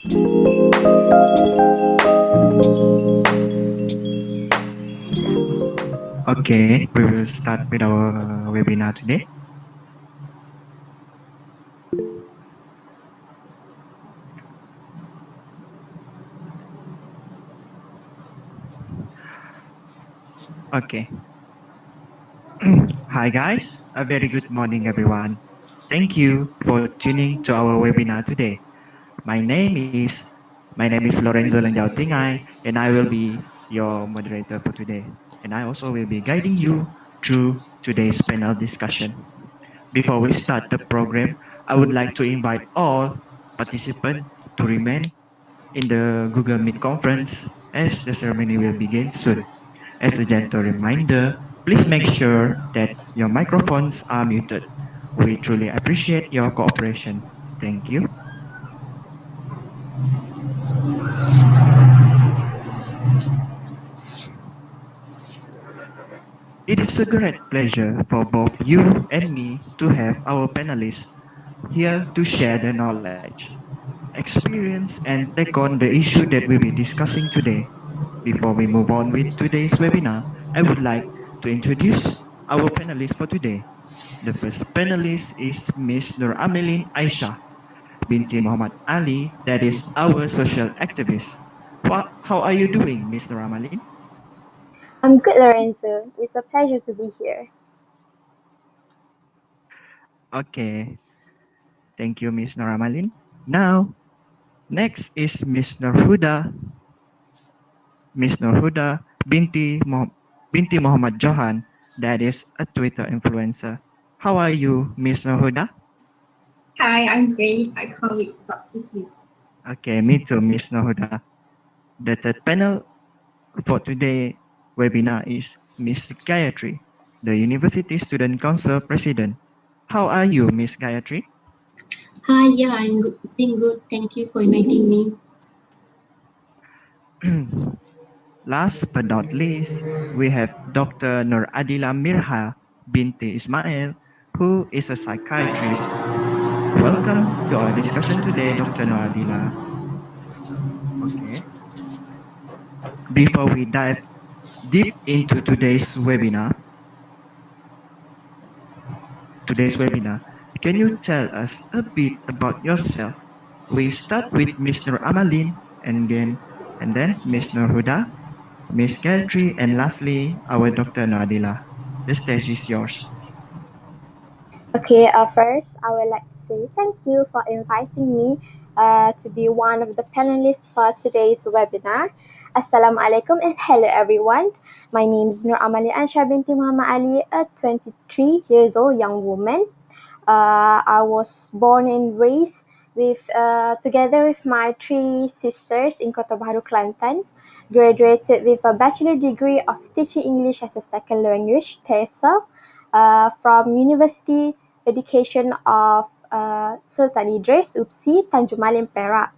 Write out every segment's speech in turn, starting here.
Okay, we will start with our webinar today. Okay. Hi guys, a very good morning everyone. Thank you for tuning to our webinar today. My name is Lorenzo Lenjau Tingai, and I will be your moderator for today. And I also will be guiding you through today's panel discussion. Before we start the program, I would like to invite all participants to remain in the Google Meet conference as the ceremony will begin soon. As a gentle reminder, please make sure that your microphones are muted. We truly appreciate your cooperation. Thank you. It is a great pleasure for both you and me to have our panelists here to share their knowledge, experience, and take on the issue that we'll be discussing today. Before we move on with today's webinar, I would like to introduce our panelists for today. The first panelist is Ms. Nur Amalin Aisyah, Binti Muhammad Ali, that is our social activist. How are you doing, Ms. Nur Amalin? I'm good, Lorenzo. It's a pleasure to be here. Okay, thank you, Ms. Nur Amalin. Now, next is Ms. Nurhuda, Binti Muhammad Johan, that is a Twitter influencer. How are you, Ms. Nurhuda? Hi, I'm great. I can't wait to talk with you. Okay, me too, Ms. Nurhuda. The third panel for today webinar is Ms. Gayethery, the University Student Council President. How are you, Ms. Gayethery? Hi, yeah, I'm good, doing good. Thank you for inviting me. Last but not least, we have Dr. Adila Mirhah Binti Ismail, who is a psychiatrist. Welcome to our discussion today, Dr. Adila. Okay. Before we dive deep into today's webinar, can you tell us a bit about yourself? We start with Mr. Amalin and then Ms. Nurhuda, Ms. Gayatri, and lastly our Dr. Adila. The stage is yours. Okay, first, I would like to say thank you for inviting me to be one of the panelists for today's webinar. Assalamualaikum and hello everyone. My name is Nur Amali Ansha binti Muhammad Ali, a 23 years old young woman. I was born and raised together with my three sisters in Kota Baru, Kelantan. Graduated with a bachelor degree of teaching English as a second language, TESOL, from University Education of Sultan Idris, UPSI, Tanjung Malim, Perak.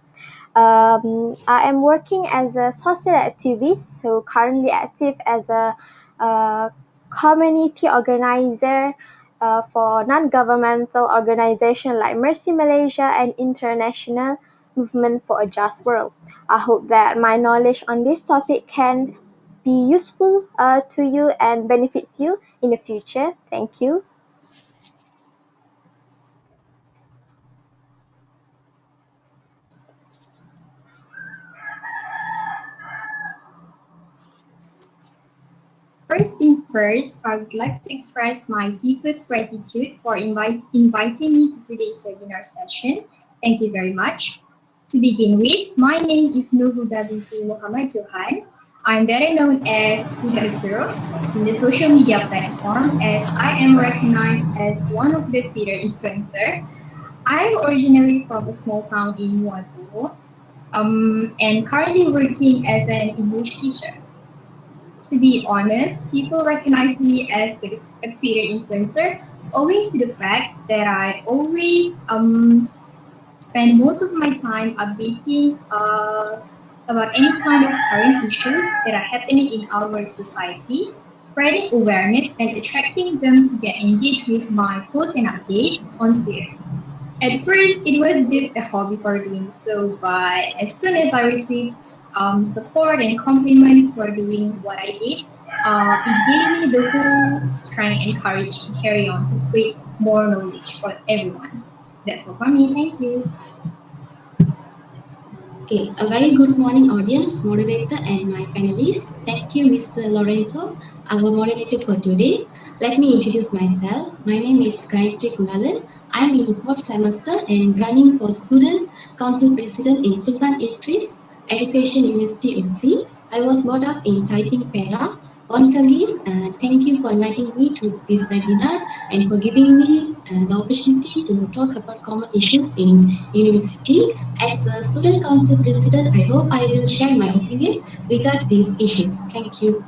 I am working as a social activist, so currently active as a community organizer for non-governmental organizations like Mercy Malaysia and International Movement for a Just World. I hope that my knowledge on this topic can be useful to you and benefits you in the future. Thank you. First thing first, I would like to express my deepest gratitude for inviting me to today's webinar session. Thank you very much. To begin with, my name is Nurhuda binti Muhammad Johan. I'm better known as Huda Zero in the social media platform as I am recognized as one of the Twitter influencer. I'm originally from a small town in Muazu, and currently working as an English teacher. To be honest, people recognize me as a Twitter influencer owing to the fact that I always spend most of my time updating about any kind of current issues that are happening in our society, spreading awareness and attracting them to get engaged with my posts and updates on Twitter. At first, it was just a hobby for doing so, but as soon as I received support and compliments for doing what I did, it gave me the whole strength and courage to carry on to spread more knowledge for everyone. That's all from me. Thank you. Okay, a very good morning, audience, moderator, and my panelists. Thank you, Mr. Lorenzo, our moderator for today. Let me introduce myself. My name is Gayethery Kunalan. I'm in fourth semester and running for student council president in Sultan Idris Education University UC. I was brought up in Taiping, Perak. Once again, thank you for inviting me to this webinar and for giving me the opportunity to talk about common issues in university. As a student council president, I hope I will share my opinion regarding these issues. Thank you.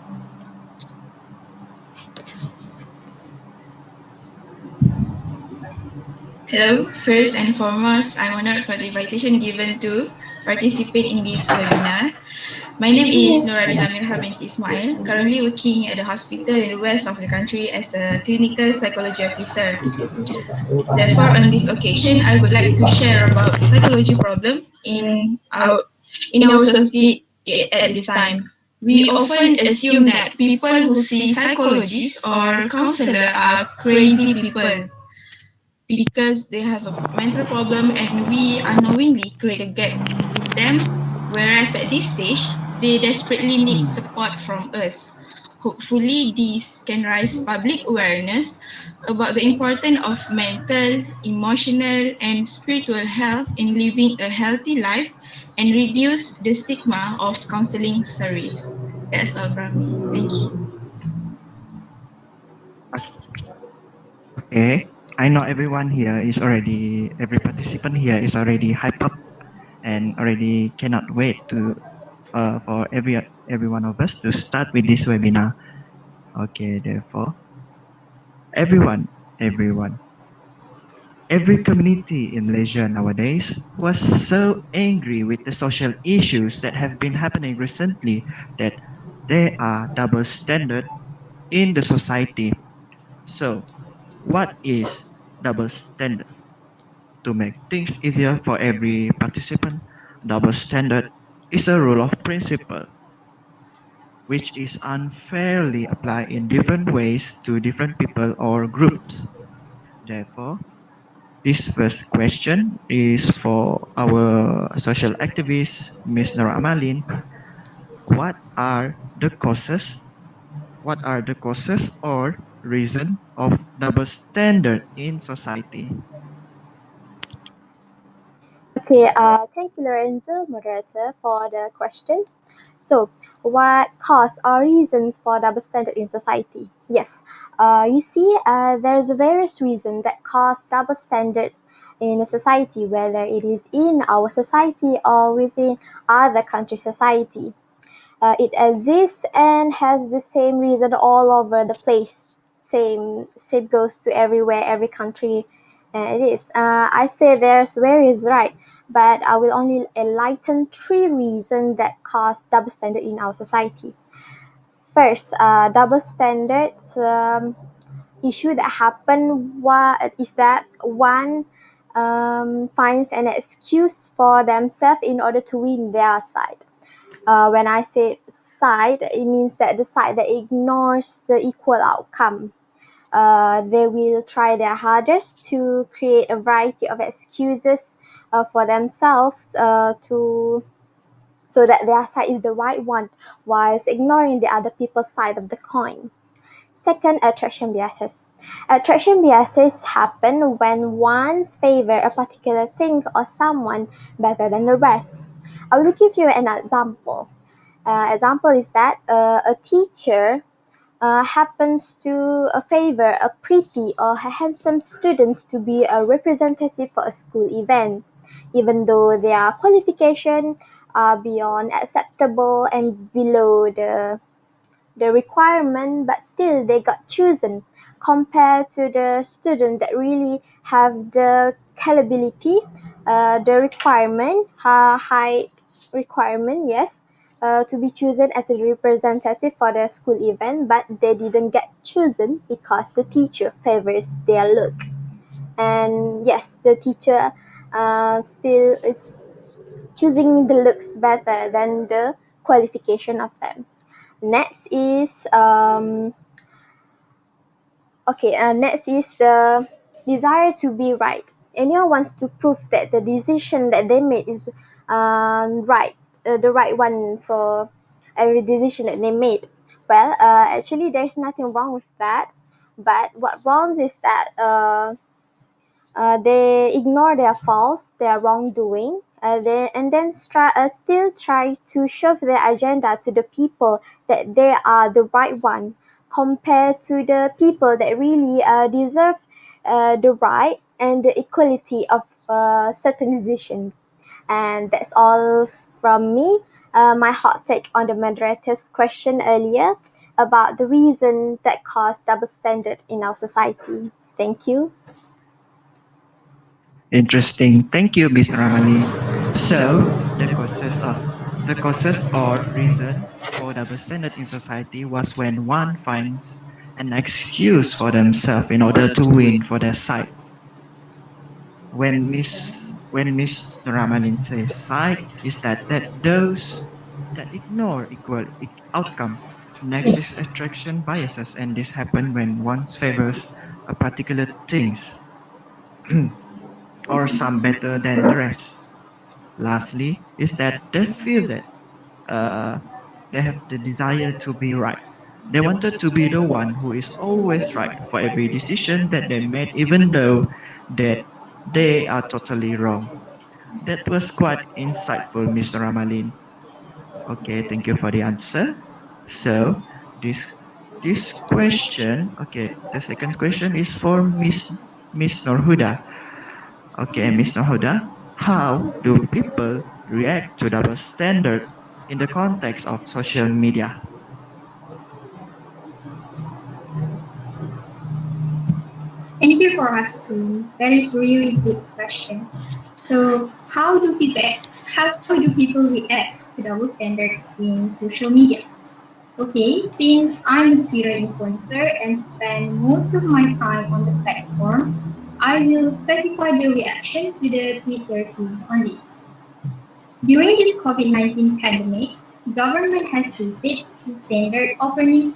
Hello, first and foremost, I'm honored for the invitation given to participate in this webinar. My name is Adila Mirhah Binti Ismail, currently working at the hospital in the west of the country as a clinical psychology officer. Therefore, on this occasion, I would like to share about psychology problem in our society at this time. We often assume that people who see psychologists or counselor are crazy people because they have a mental problem and we unknowingly create a gap with them, whereas at this stage, they desperately need support from us. Hopefully, this can raise public awareness about the importance of mental, emotional, and spiritual health in living a healthy life and reduce the stigma of counseling service. That's all from me. Thank you. Okay, I know everyone here is already, every participant here is already hyped up and already cannot wait to for every one of us to start with this webinar. Okay, therefore, everyone, everyone, every community in Malaysia nowadays was so angry with the social issues that have been happening recently that there are double standard in the society. So, what is double standard? To make things easier for every participant, double standard is a rule of principle which is unfairly applied in different ways to different people or groups. Therefore, this first question is for our social activist, Ms. Nora Amalin. What are the causes? What are the causes or reason of double standard in society? Okay, thank you, Lorenzo, moderator, for the question. So, what cause or reasons for double standard in society? Yes, you see, there's various reasons that cause double standards in a society, whether it is in our society or within other country society. It exists and has the same reason all over the place. Same goes to everywhere, every country. It is. I say there's where is right, but I will only enlighten three reasons that cause double standard in our society. First, double standards issue that happen is that one finds an excuse for themselves in order to win their side. When I say side, it means that the side that ignores the equal outcome. They will try their hardest to create a variety of excuses for themselves to so that their side is the right one, whilst ignoring the other people's side of the coin. Second, attraction biases. Attraction biases happen when one favor a particular thing or someone better than the rest. I will give you an example. Example is that a teacher happens to favor a pretty or a handsome student to be a representative for a school event, even though their qualification are beyond acceptable and below the requirement, but still they got chosen compared to the student that really have the capability, the requirement, high requirement, yes, to be chosen as a representative for the school event, but they didn't get chosen because the teacher favors their look. And yes, the teacher still is choosing the looks better than the qualification of them. Next is next is the desire to be right. Anyone wants to prove that the decision that they made is right, the right one for every decision that they made. Well, actually, there's nothing wrong with that. But what wrong is that they ignore their faults, their wrongdoing, and then still try to shove their agenda to the people that they are the right one, compared to the people that really deserve the right and the equality of certain decisions. And that's all from me. My hot take on the moderator's question earlier about the reason that cause double standard in our society. Thank you. Interesting. Thank you, Mr. Amalin. So, the causes or reason for double standard in society was when one finds an excuse for themselves in order to win for their side. When Mr. Amalin says side, is that those that ignore equal outcome. Next is attraction biases, and this happen when one favors a particular things or some better than the rest. Lastly, is that they feel that uh, they have the desire to be right. They wanted to be the one who is always right for every decision that they made, even though that they are totally wrong. That was quite insightful, Mr. Ramalin. Okay, thank you for the answer. So this question, the second question is for Miss Nurhuda. Okay, Miss Nurhuda, how do people react to double standard in the context of social media? Thank you for asking. That is really good question. So, how do people react to double standard in social media? Okay, since I'm a Twitter influencer and spend most of my time on the platform, I will specify the reaction to the Twitter sees only. During this COVID-19 pandemic, the government has stated the standard operating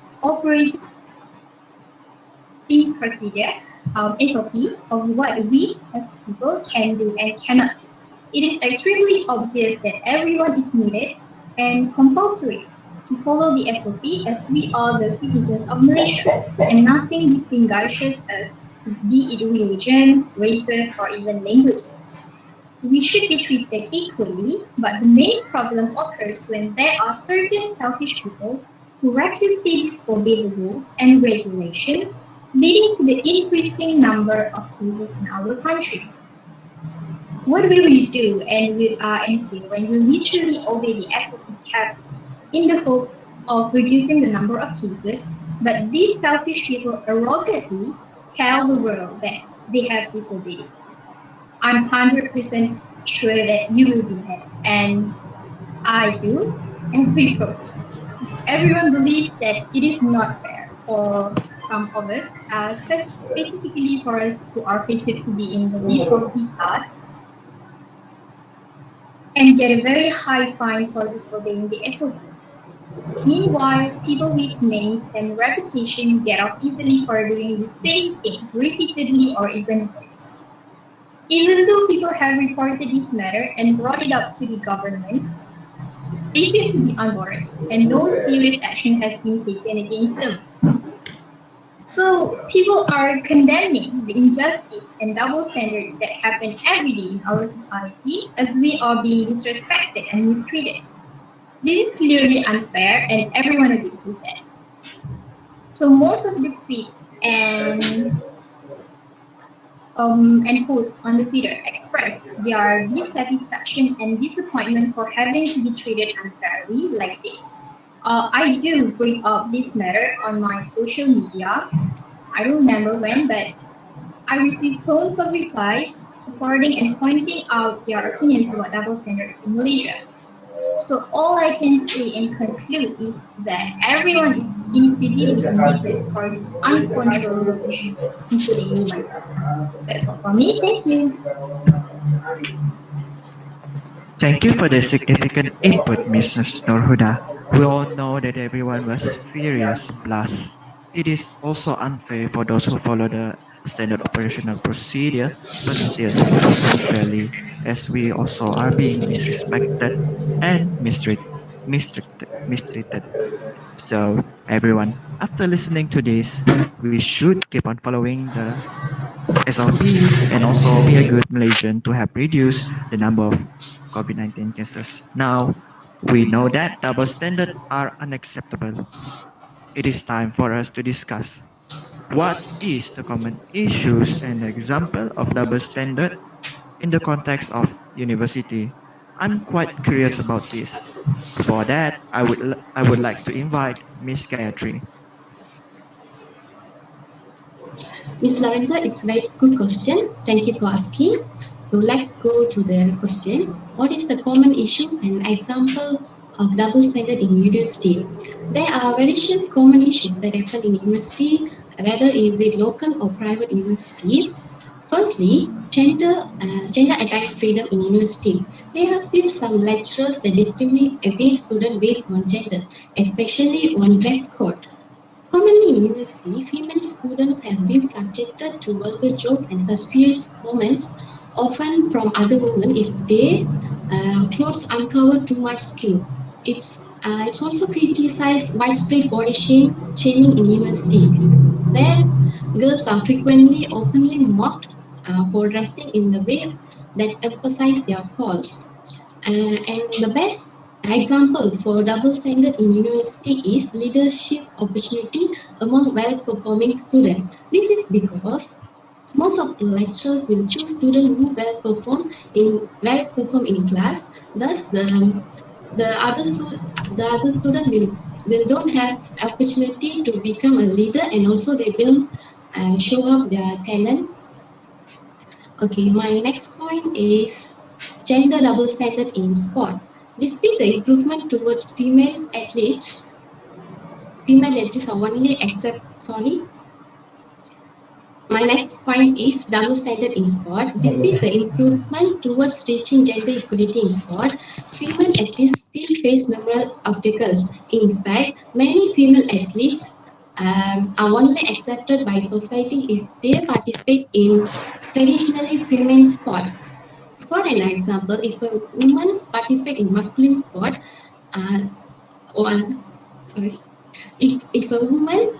procedure, SOP, of what we as people can do and cannot. It is extremely obvious that everyone is needed and compulsory to follow the SOP as we are the citizens of Malaysia, and nothing distinguishes us, to be it religions, races, or even languages. We should be treated equally, but the main problem occurs when there are certain selfish people who recklessly disobey the rules and regulations, leading to the increasing number of cases in our country. What will you do and feel when you literally obey the SOP cap in the hope of reducing the number of cases, but these selfish people arrogantly tell the world that they have disobeyed? I'm 100% sure that you will be mad, and I do, and we both. Everyone believes that it is not fair for some of us, specifically for us who are fated to be in the B40 class, and get a very high fine for disobeying the SOP. Meanwhile, people with names and reputation get off easily for doing the same thing repeatedly or even worse. Even though people have reported this matter and brought it up to the government, they seem to be unworried, and no serious action has been taken against them. So people are condemning the injustice and double standards that happen every day in our society as we are being disrespected and mistreated. This is clearly unfair, and everyone agrees with that. So most of the tweets and posts on the Twitter express their dissatisfaction and disappointment for having to be treated unfairly like this. I do bring up this matter on my social media. I don't remember when, but I received tons of replies supporting and pointing out their opinions about double standards in Malaysia. So all I can say and conclude is that everyone is individually indebted for this uncontrollable issue, including me myself. That's all for me. Thank you. Thank you for the significant input, Mrs. Nurhuda. We all know that everyone was furious, plus it is also unfair for those who follow the standard operational procedure, but still unfairly, as we also are being disrespected and mistreated. So, everyone, after listening to this, we should keep on following the SOP and also be a good Malaysian to help reduce the number of COVID-19 cases. Now, we know that double standards are unacceptable. It is time for us to discuss what is the common issues and example of double standard in the context of university. I'm quite curious about this. For that, I would like to invite Miss Gayethery. Miss Lorenzo, it's a very good question. Thank you for asking. So let's go to the question. What is the common issues and example of double standard in university? There are various common issues that happen in university, whether is it local or private university. Firstly, gender attack freedom in university. There have been some lecturers that discriminate against students based on gender, especially on dress code. Commonly in university, female students have been subjected to vulgar jokes and suspicious comments, often from other women if their clothes uncover too much skin. It's also criticized widespread body shaming in university, where girls are frequently openly mocked for dressing in the way that emphasize their faults. And the best example for double standard in university is leadership opportunity among well-performing students. This is because most of the lecturers will choose students who well perform in class. Thus, the other student will don't have opportunity to become a leader, and also they will show up their talent. Okay, my next point is gender double standard in sport. Despite the improvement towards female athletes are only accept. Sorry. My next point is double standard in sport. Despite the improvement towards reaching gender equality in sport, female athletes still face numerous obstacles. In fact, many female athletes are only accepted by society if they participate in traditionally female sport. For an example, if a woman participates in masculine sport, uh, or sorry, if a woman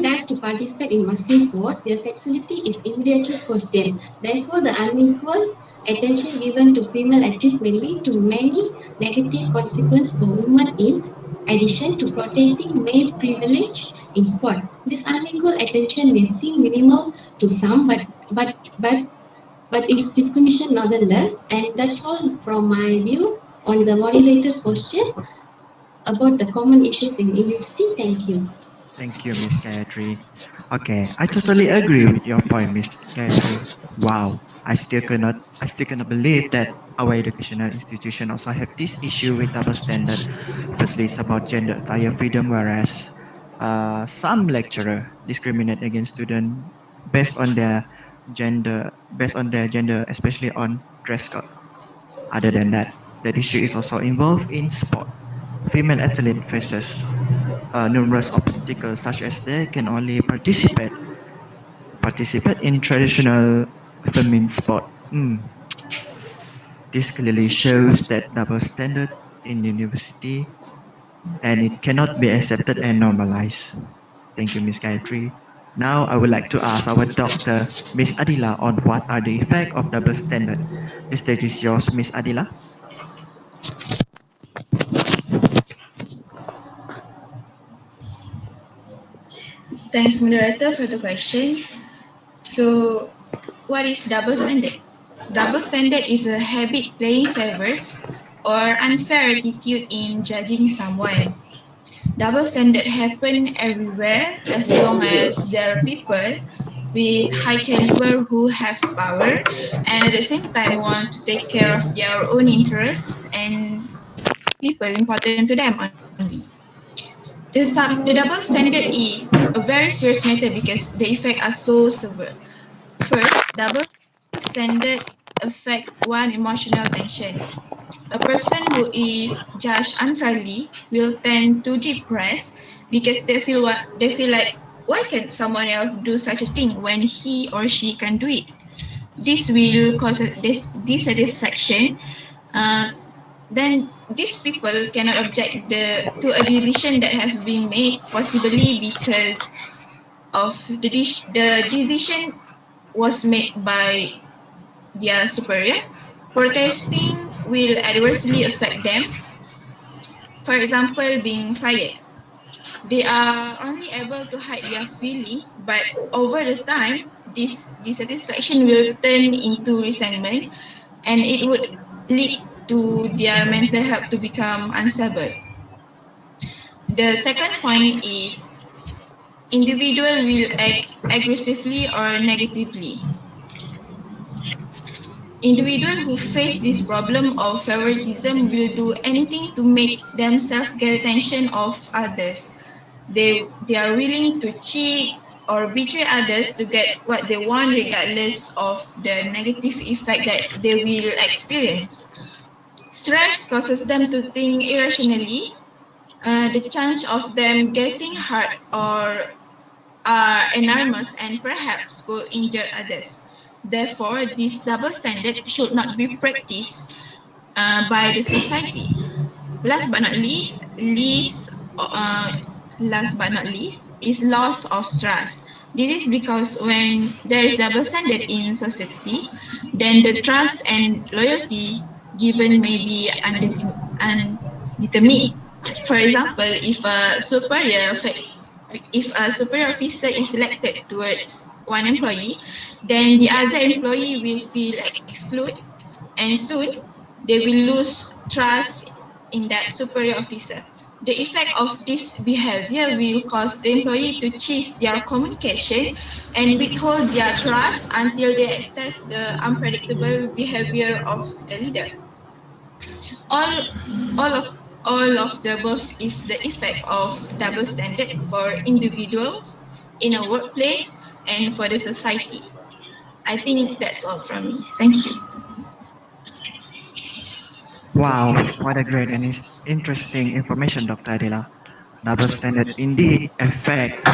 dares to participate in masculine sport, their sexuality is immediately questioned. Therefore, the unequal attention given to female athletes may lead to many negative consequences for women in addition to protecting male privilege in sport. This unequal attention may seem minimal to some, but it's discrimination nonetheless. And that's all from my view on the moderator question about the common issues in university. Thank you. Thank you, Miss Gayatri. Okay, I totally agree with your point, Miss Gayatri. Wow, I still cannot believe that our educational institution also have this issue with double standard. Firstly, it's about gender attire freedom, whereas some lecturer discriminate against student based on their gender, especially on dress code. Other than that, that issue is also involved in sport. Female athlete faces numerous obstacles such as they can only participate in traditional feminine sport. This clearly shows that double standard in university and it cannot be accepted and normalized. Thank you, Miss Gayatri. Now I would like to ask our doctor, Miss Adila, on what are the effects of double standard. The stage is yours, Miss Adila. Thanks, moderator, for the question. So, what is double standard? Double standard is a habit playing favors or unfair attitude in judging someone. Double standard happen everywhere as long as there are people with high caliber who have power and at the same time want to take care of their own interests and people important to them only. The double standard is a very serious matter because the effects are so severe. First, double standard affect one emotional tension. A person who is judged unfairly will tend to depress because they feel like why can someone else do such a thing when he or she can do it? This will cause a dissatisfaction. Uh, then these people cannot object to a decision that have been made, possibly because of the decision was made by their superior. Protesting will adversely affect them. For example, being fired. They are only able to hide their feeling, but over the time, this dissatisfaction will turn into resentment and it would lead to their mental health to become unstable. The second point is individual will act aggressively or negatively. Individuals who face this problem of favoritism will do anything to make themselves get attention of others. They are willing to cheat or betray others to get what they want regardless of the negative effect that they will experience. Stress causes them to think irrationally. The chance of them getting hurt or are enormous and perhaps could injure others. Therefore, this double standard should not be practiced by the society. Last but not least, last but not least, is loss of trust. This is because when there is double standard in society, then the trust and loyalty given may be undetermined. For example, if a superior officer is selected towards one employee, then the other employee will feel excluded, and soon they will lose trust in that superior officer. The effect of this behavior will cause the employee to change their communication and withhold their trust until they assess the unpredictable behavior of the leader. All, all of all of the above is the effect of double standard for individuals in a workplace and for the society. I think that's all from me. Thank you. Wow, what a great and interesting information, Dr. Adila. Double standard indeed affect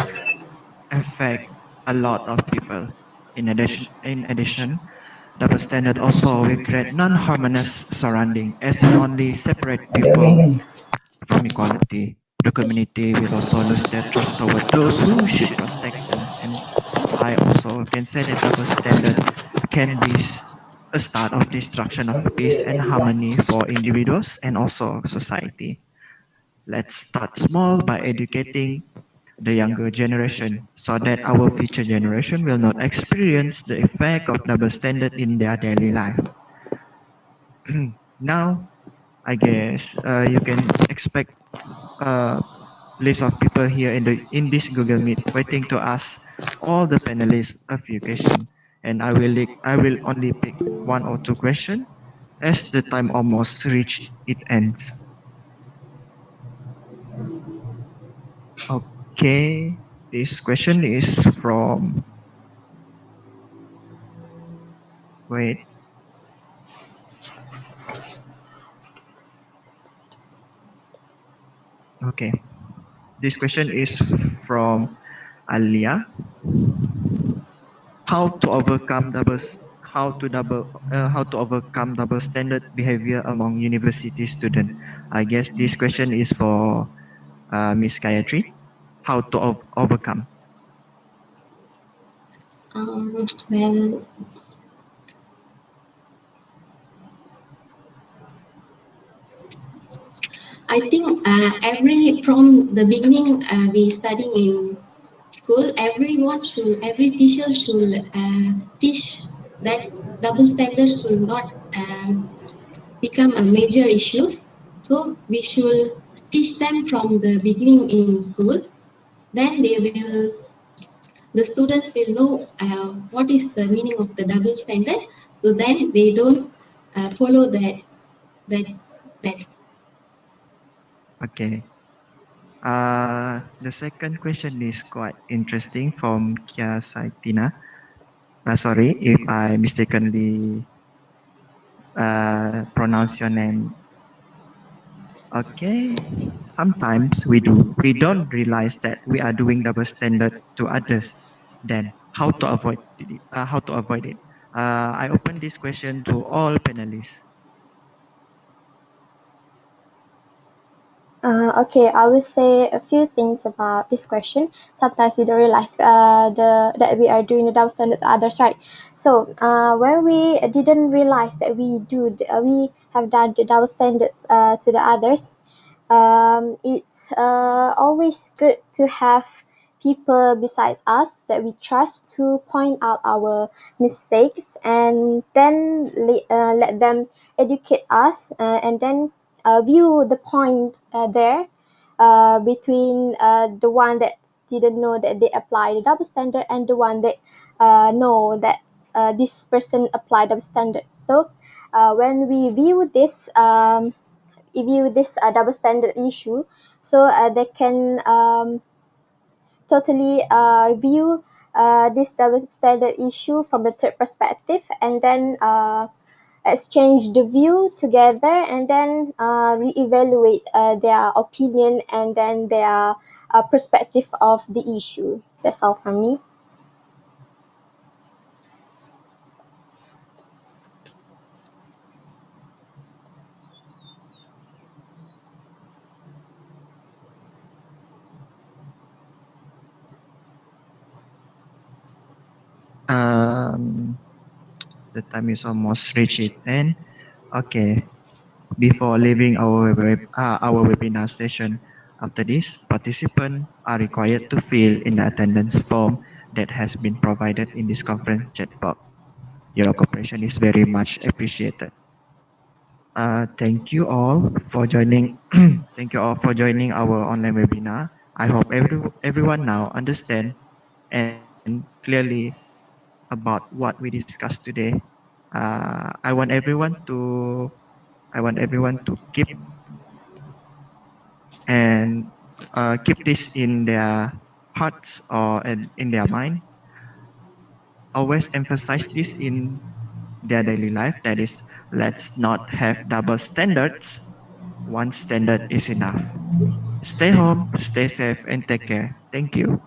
a lot of people. In addition, double standard also will create non-harmonious surrounding as it only separate people from equality. The community will also lose their trust toward those who should protect them. And I also can say that double standard can be a start of destruction of peace and harmony for individuals and also society. Let's start small by educating the younger generation so that our future generation will not experience the effect of double standard in their daily life. Now, I guess you can expect a list of people here in this Google Meet waiting to ask all the panelists a few questions, and I will only pick one or two questions as the time almost reached its ends. Okay, this question is from wait. Okay, this question is from Alia. How to overcome how to overcome double standard behavior among university students? I guess this question is for Miss Gayethery. How to overcome? Well, I think every from the beginning we studying in school, every teacher should teach that double standards should not become a major issues. So we should teach them from the beginning in school. Then the students will know what is the meaning of the double standard. So then they don't follow that that. Okay. The second question is quite interesting from Kia Saitina. Sorry if I mistakenly pronounce your name. Okay. Sometimes we don't realize that we are doing double standard to others. Then how to avoid it? How to avoid it? I open this question to all panelists. Okay, I will say a few things about this question. Sometimes we don't realize that we are doing the double standards to others, right? So when we didn't realize that we have done the double standards to the others, it's always good to have people besides us that we trust to point out our mistakes, and then let them educate us, and then view the point there between the one that didn't know that they apply the double standard and the one that know that this person applied double standards. So when we view this double standard issue, so they can totally view this double standard issue from the third perspective, and then exchange the view together, and then reevaluate their opinion and then their perspective of the issue. That's all from me. Um, the time is almost reached. And okay, before leaving our webinar session, after this, participants are required to fill in the attendance form that has been provided in this conference chat box. Your cooperation is very much appreciated. Thank you all for joining. Thank you all for joining our online webinar. I hope everyone now understand and clearly about what we discussed today. I want everyone to and keep this in their hearts or in their mind. Always emphasize this in their daily life. That is, let's not have double standards. One standard is enough. Stay home, stay safe, and take care. Thank you.